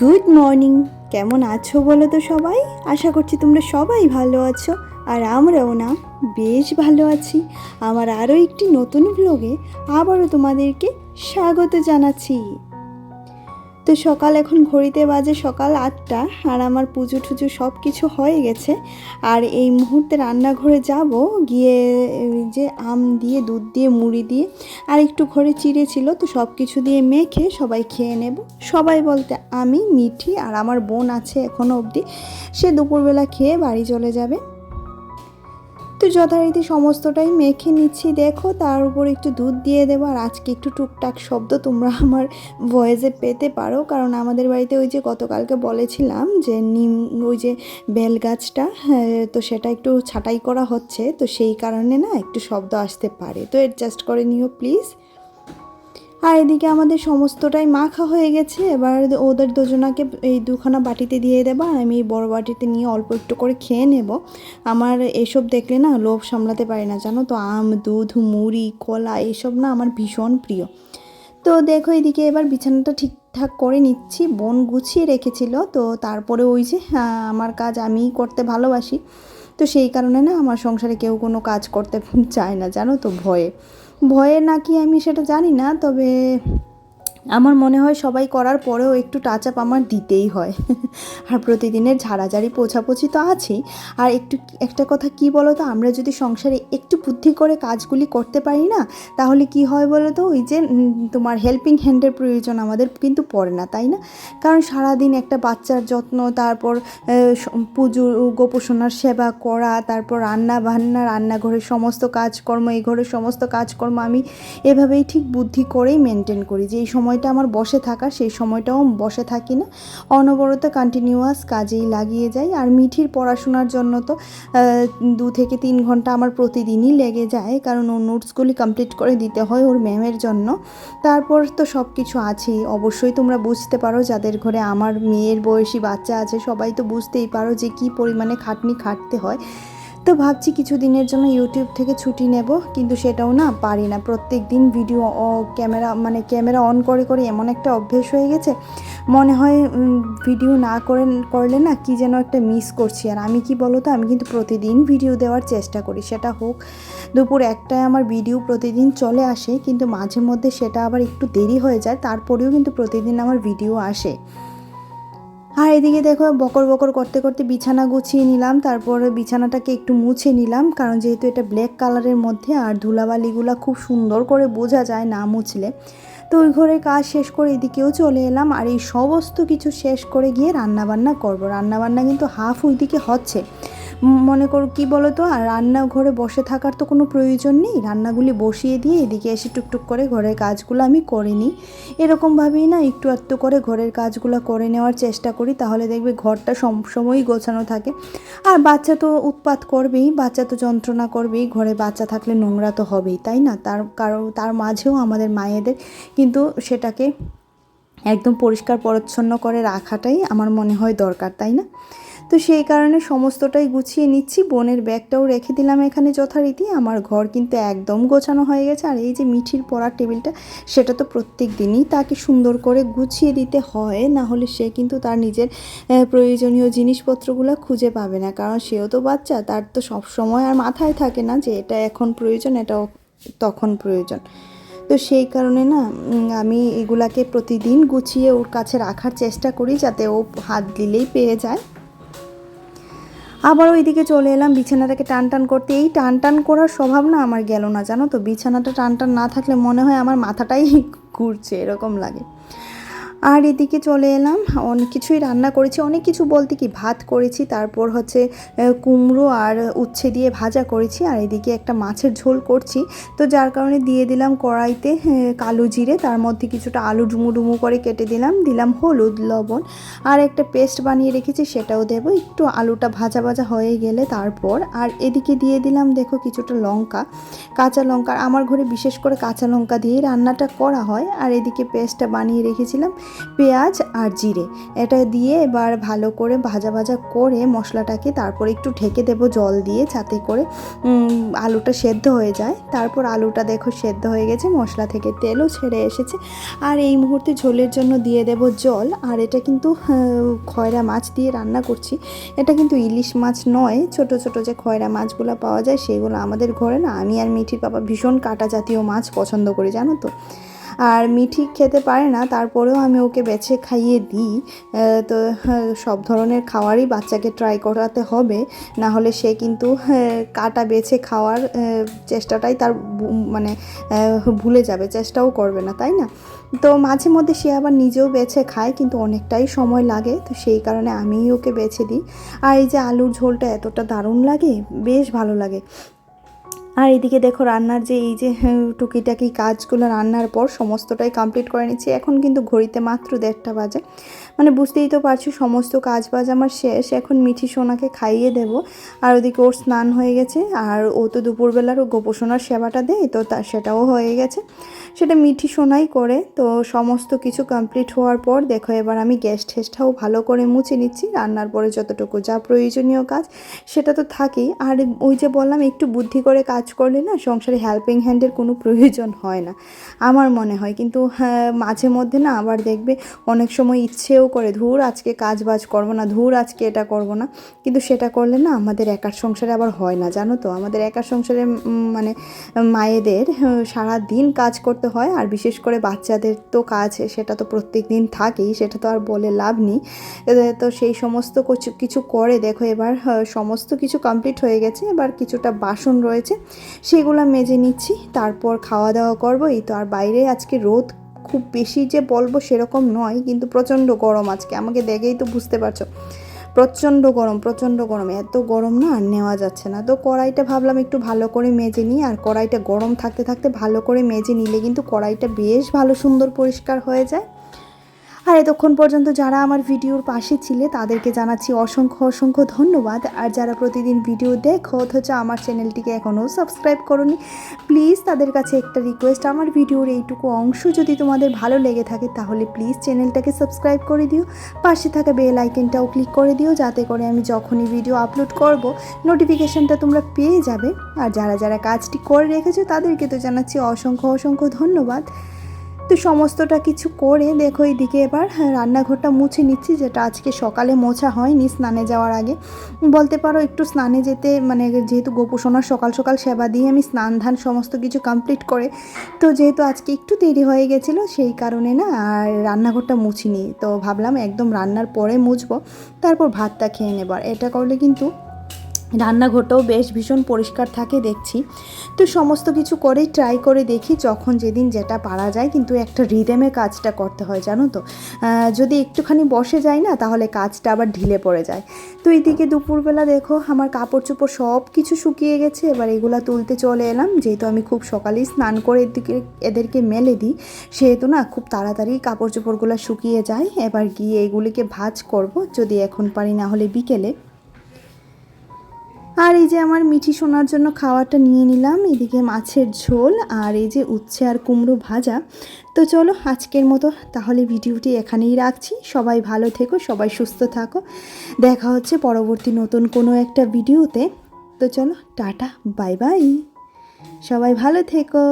Good morning. কেমন আছো বলো তো সবাই? আশা করছি তোমরা সবাই ভালো আছো, আর আমরাও না বেশ ভালো আছি। আমার আরও একটি নতুন ব্লগে আবারও তোমাদেরকে স্বাগত জানাচ্ছি। তো সকাল এখন ঘড়িতে বাজে সকাল 8টা, আর আমার পুজো টুজো সব কিছু হয়ে গেছে। আর এই মুহূর্তে রান্নাঘরে যাব, গিয়ে যে আম দিয়ে দুধ দিয়ে মুড়ি দিয়ে আর একটু ঘরে চিড়ে ছিল, তো সব কিছু দিয়ে মেখে সবাই খেয়ে নেব। সবাই বলতে আমি, মিঠি আর আমার বোন আছে এখনও অবধি, সে দুপুরবেলা খেয়ে বাড়ি চলে যাবে। তো যথারীতি সমস্তটাই মেখে নিচ্ছি দেখো, তার উপর একটু দুধ দিয়ে দেবো। আর আজকে একটু টুকটাক শব্দ তোমরা আমার ভয়েসে পেতে পারো, কারণ আমাদের বাড়িতে ওই যে গতকালকে বলেছিলাম যে ওই যে বেল গাছটা, তো সেটা একটু ছাঁটাই করা হচ্ছে, তো সেই কারণে না একটু শব্দ আসতে পারে, তো অ্যাডজাস্ট করে নিও প্লিজ। আর এদিকে আমাদের সমস্তটাই মাখা হয়ে গেছে, এবার ওদের দুজনাকে এই দুখানা বাটিতে দিয়ে দেবো, আর আমি এই বড় বাটিতে নিয়ে অল্প একটু করে খেয়ে নেব। আমার এসব দেখলে না লোভ সামলাতে পারি না, জানো তো। আম, দুধ, মুড়ি, কলা এসব না আমার ভীষণ প্রিয়। তো দেখো এদিকে এবার বিছানাটা ঠিকঠাক করে নিচ্ছি, বোন গুছিয়ে রেখেছিল, তো তারপরে ওই যে আমার কাজ আমিই করতে ভালোবাসি, তো সেই কারণে না আমার সংসারে কেউ কোনো কাজ করতে চায় না, জানো তো। ভয়ে ভয়ে নাকি আমি সেটা জানি না, তবে আমার মনে হয় সবাই করার পরেও একটু টাচ আপ আমার দিতেই হয়। আর প্রতিদিনের ঝাড়াঝাড়ি পোছাপুছি তো আছেই। আর একটা কথা কি বলো তো, আমরা যদি সংসারে একটু বুদ্ধি করে কাজগুলি করতে পারি না, তাহলে কি হয় বলো তো, ওই যে তোমার হেল্পিং হ্যান্ডের প্রয়োজন আমাদের কিন্তু পড়ে না, তাই না? কারণ সারাদিন একটা বাচ্চার যত্ন, তারপর পুজো গোপোষণার সেবা করা, তারপর রান্না বান্না, রান্নাঘরের সমস্ত কাজকর্ম, এই ঘরের সমস্ত কাজকর্ম আমি এভাবেই ঠিক বুদ্ধি করেই মেনটেন করি। যে এই সময়টা আমার বসে থাকা, সেই সময়টাও বসে থাকি না, অনবরত কন্টিনিউয়াস কাজেই লাগিয়ে যাই। আর মিঠির পড়াশোনার জন্য তো 2 থেকে 3 ঘন্টা আমার প্রতিদিনই লেগে যায়, কারণ ওর নোটসগুলি কমপ্লিট করে দিতে হয় ওর ম্যামের জন্য। তারপর তো সব কিছু আছেই, অবশ্যই তোমরা বুঝতে পারো, যাদের ঘরে আমার মেয়ের বয়সী বাচ্চা আছে সবাই তো বুঝতেই পারো যে কী পরিমাণে খাটনি খাটতে হয়। তো ভাবছি কিছু দিনের জন্য ইউটিউব থেকে ছুটি নেব, কিন্তু সেটাও না পারি না। প্রত্যেক দিন ভিডিও ক্যামেরা অন করে করে এমন একটা অভ্যেস হয়ে গেছে, মনে হয় ভিডিও না করলে না কি যেন একটা মিস করছি। আর আমি কি বলো তো, আমি কিন্তু প্রতিদিন ভিডিও দেওয়ার চেষ্টা করি, সেটা হোক দুপুর 1টায় আমার ভিডিও প্রতিদিন চলে আসে, কিন্তু মাঝে মধ্যে সেটা আবার একটু দেরি হয়ে যায়, তারপরেও কিন্তু প্রতিদিন আমার ভিডিও আসে। আর এদিকে দেখো বকর বকর করতে করতে বিছানা গুছিয়ে নিলাম, তারপরে বিছানাটাকে একটু মুছে নিলাম, কারণ যেহেতু এটা ব্ল্যাক কালারের মধ্যে আর ধুলাবালিগুলো খুব সুন্দর করে বোঝা যায় না মুছলে। তো ওই ঘরে কাজ শেষ করে এদিকেও চলে এলাম, আর এই সমস্ত কিছু শেষ করে গিয়ে রান্নাবান্না করব। রান্নাবান্না কিন্তু হাফ ওইদিকে হচ্ছে। মনে করো কী বলো তো, আর রান্নাঘরে বসে থাকার তো কোনো প্রয়োজন নেই, রান্নাগুলি বসিয়ে দিয়ে এদিকে এসে টুকটুক করে ঘরের কাজগুলো আমি করে নিই। এরকমভাবেই না একটু একটু করে ঘরের কাজগুলো করে নেওয়ার চেষ্টা করি, তাহলে দেখবে ঘরটা সবসময়ই গোছানো থাকে। আর বাচ্চা তো উৎপাত করবেই, বাচ্চা তো যন্ত্রণা করবেই, ঘরে বাচ্চা থাকলে নোংরা তো হবেই, তাই না? তার মাঝেও আমাদের মায়েদের কিন্তু সেটাকে একদম পরিষ্কার পরিচ্ছন্ন করে রাখাটাই আমার মনে হয় দরকার, তাই না? তো সেই কারণে সমস্তটাই গুছিয়ে নিচ্ছি, বোনের ব্যাগটাও রেখে দিলাম এখানে যথারীতি। আমার ঘর কিন্তু একদম গোছানো হয়ে গেছে। আর এই যে মিঠির পড়ার টেবিলটা, সেটা তো প্রত্যেক দিনই তাকে সুন্দর করে গুছিয়ে দিতে হয়, না হলে সে কিন্তু তার নিজের প্রয়োজনীয় জিনিসপত্রগুলো খুঁজে পাবে না, কারণ সেও তো বাচ্চা, তার তো সব সময় আর মাথায় থাকে না যে এটা এখন প্রয়োজন, এটাও তখন প্রয়োজন। তো সেই কারণে না আমি এগুলাকে প্রতিদিন গুছিয়ে ওর কাছে রাখার চেষ্টা করি, যাতে ও হাত দিলেই পেয়ে যায়। আবার ওইদিকে চলে এলাম বিছানাটাকে টান টান করতে। এই টান টান করার স্বভাব না আমার গেল না, জানো তো। বিছানাটা টান টান না থাকলে মনে হয় আমার মাথাটাই ঘুরছে, এরকম লাগে। আর এদিকে চলে এলাম, অনেক কিছুই রান্না করেছি, অনেক কিছু বলতে কি, ভাত করেছি, তারপর হচ্ছে কুমড়ো আর উচ্ছে দিয়ে ভাজা করেছি, আর এদিকে একটা মাছের ঝোল করছি। তো যার কারণে দিয়ে দিলাম কড়াইতে কালো জিরে, তার মধ্যে কিছুটা আলু ডুমু ডুমু করে কেটে দিলাম হলুদ, লবণ, আর একটা পেস্ট বানিয়ে রেখেছি সেটাও দেবো। একটু আলুটা ভাজা ভাজা হয়ে গেলে তারপর, আর এদিকে দিয়ে দিলাম দেখো কিছুটা লঙ্কা, কাঁচা লঙ্কা। আমার ঘরে বিশেষ করে কাঁচা লঙ্কা দিয়েই রান্নাটা করা হয়। আর এদিকে পেস্টটা বানিয়ে রেখেছিলাম, পেঁয়াজ আর জিরে, এটা দিয়ে এবার ভালো করে ভাজা ভাজা করে মশলাটাকে তারপরে একটু ঢেকে দেবো জল দিয়ে, যাতে করে আলুটা সেদ্ধ হয়ে যায়। তারপর আলুটা দেখো সেদ্ধ হয়ে গেছে, মশলা থেকে তেলও ছেড়ে এসেছে। আর এই মুহূর্তে ঝোলের জন্য দিয়ে দেব জল। আর এটা কিন্তু খয়রা মাছ দিয়ে রান্না করছি, এটা কিন্তু ইলিশ মাছ নয়, ছোট ছোট যে খয়রা মাছগুলো পাওয়া যায় সেগুলো। আমাদের ঘরে না আমি আর মিঠির বাবা ভীষণ কাঁটা জাতীয় মাছ পছন্দ করি জানো তো। আর মিঠি খেতে পারে না, তারপরেও আমি ওকে বেছে খাইয়ে দিই। তো সব ধরনের খাওয়ারই বাচ্চাকে ট্রাই করাতে হবে, না হলে সে কিন্তু কাটা বেছে খাওয়ার চেষ্টাটাই তার মানে ভুলে যাবে, চেষ্টাও করবে না, তাই না? তো মাঝে মধ্যে সে আবার নিজেও বেছে খায়, কিন্তু অনেকটাই সময় লাগে, তো সেই কারণে আমিই ওকে বেছে দিই। আর এই যে আলুর ঝোলটা এতটা দারুণ লাগে, বেশ ভালো লাগে। আর এদিকে দেখো রান্নার যে এই যে টুকিটাকি কাজগুলো রান্নার পর সমস্তটাই কমপ্লিট করে নিচ্ছি। এখন কিন্তু ঘড়িতে মাত্র 1:30 বাজে, মানে বুঝতেই তো পারছো সমস্ত কাজ বাজ আমার শেষ। এখন মিঠি সোনাকে খাইয়ে দেব। আর ওদিকে ওর স্নান হয়ে গেছে, আর ও তো দুপুরবেলার গোপোষণার সেবাটা দেয়, তো সেটাও হয়ে গেছে, সেটা মিঠি সোনাই করে। তো সমস্ত কিছু কমপ্লিট হওয়ার পর দেখো এবার আমি গ্যাস ঠেসটাও ভালো করে মুছে নিচ্ছি। রান্নার পরে যতটুকু যা প্রয়োজনীয় কাজ সেটা তো থাকেই। আর ওই যে বললাম একটু বুদ্ধি করে কাজ করলে না সংসারে হেল্পিং হ্যান্ডের কোনো প্রয়োজন হয় না আমার মনে হয়। কিন্তু মাঝে মধ্যে না আবার দেখবে অনেক সময় ইচ্ছেও করে ধুর আজকে কাজ বাজ করবো না, ধুর আজকে এটা করবো না, কিন্তু সেটা করলে না আমাদের একার সংসারে আবার হয় না জানো তো। আমাদের একার সংসারে মানে মায়েদের সারা দিন কাজ করতে হয়, আর বিশেষ করে বাচ্চাদের তো কাজ সেটা তো প্রত্যেক দিন থাকেই, সেটা তো আর বলে লাভ নেই। তো সেই সমস্ত কিছু করে দেখো এবার সমস্ত কিছু কমপ্লিট হয়ে গেছে। এবার কিছুটা বাসন রয়েছে সেগুলো মেজে নিচ্ছি, তারপর খাওয়া দাওয়া করবো। এই তো। আর বাইরে আজকে রোদ খুব বেশি যে বলবো সেরকম নয়, কিন্তু প্রচণ্ড গরম আজকে, আমাকে দেখেই তো বুঝতে পারছো প্রচণ্ড গরম, প্রচণ্ড গরম, এত গরম না আর নেওয়া যাচ্ছে না। তো কড়াইটা ভাবলাম একটু ভালো করে মেজে নিই, আর কড়াইটা গরম থাকতে থাকতে ভালো করে মেজে নিলে কিন্তু কড়াইটা বেশ ভালো সুন্দর পরিষ্কার হয়ে যায়। আর এতক্ষণ পর্যন্ত যারা আমার ভিডিওর পাশে ছিলে তাদেরকে জানাচ্ছি অসংখ্য অসংখ্য ধন্যবাদ। আর যারা প্রতিদিন ভিডিও দেখো অথচ আমার চ্যানেলটিকে এখনও সাবস্ক্রাইব করোনি, প্লিজ তাদের কাছে একটা রিকোয়েস্ট, আমার ভিডিওর এইটুকু অংশ যদি তোমাদের ভালো লেগে থাকে তাহলে প্লিজ চ্যানেলটাকে সাবস্ক্রাইব করে দিও, পাশে থাকা বেল আইকনটাও ক্লিক করে দিও, যাতে করে আমি যখনই ভিডিও আপলোড করব নোটিফিকেশানটা তোমরা পেয়ে যাবে। আর যারা যারা কাজটি করে রেখেছো তাদেরকে তো জানাচ্ছি অসংখ্য অসংখ্য ধন্যবাদ। তো সমস্তটা কিছু করে দেখো এইদিকে এবার রান্নাঘরটা মুছে নিচ্ছি, যেটা আজকে সকালে মোছা হয়নি স্নানে যাওয়ার আগে। বলতে পারো একটু স্নানে যেতে মানে যেহেতু গোপোষণার সকাল সকাল সেবা দিয়ে আমি স্নান ধান সমস্ত কিছু কমপ্লিট করে, তো যেহেতু আজকে একটু দেরি হয়ে গেছিলো সেই কারণে না আর রান্নাঘরটা মুছিনি। তো ভাবলাম একদম রান্নার পরে মুছবো, তারপর ভাতটা খেয়ে নেবার। এটা করলে কিন্তু রান্নাঘরটাও বেশ ভীষণ পরিষ্কার থাকে দেখছি। তো সমস্ত কিছু করেই ট্রাই করে দেখি, যখন যেদিন যেটা পারা যায়, কিন্তু একটা রিদেমে কাজটা করতে হয় জানো তো। যদি একটুখানি বসে যায় না তাহলে কাজটা আবার ঢিলে পড়ে যায়। তো এইদিকে দুপুরবেলা দেখো আমার কাপড় চোপড় সব কিছু শুকিয়ে গেছে, এবার এগুলা তুলতে চলে এলাম। যেহেতু আমি খুব সকালেই স্নান করে এদেরকে মেলে দিই, সেহেতু না খুব তাড়াতাড়ি কাপড় চোপড়গুলো শুকিয়ে যায়। এবার গিয়ে এগুলিকে ভাঁজ করব, যদি এখন পারি না হলে বিকেলে। আর এই যে আমার মিঠি সোনার জন্য খাওয়াটা নিয়ে নিলাম, এদিকে মাছের ঝোল আর এই যে উচ্ছে আর কুমড়ো ভাজা। তো চলো আজকের মতো তাহলে ভিডিওটি এখানেই রাখছি। সবাই ভালো থেকো, সবাই সুস্থ থাকো, দেখা হচ্ছে পরবর্তী নতুন কোনো একটা ভিডিওতে। তো চলো টাটা, বাই বাই, সবাই ভালো থেকো।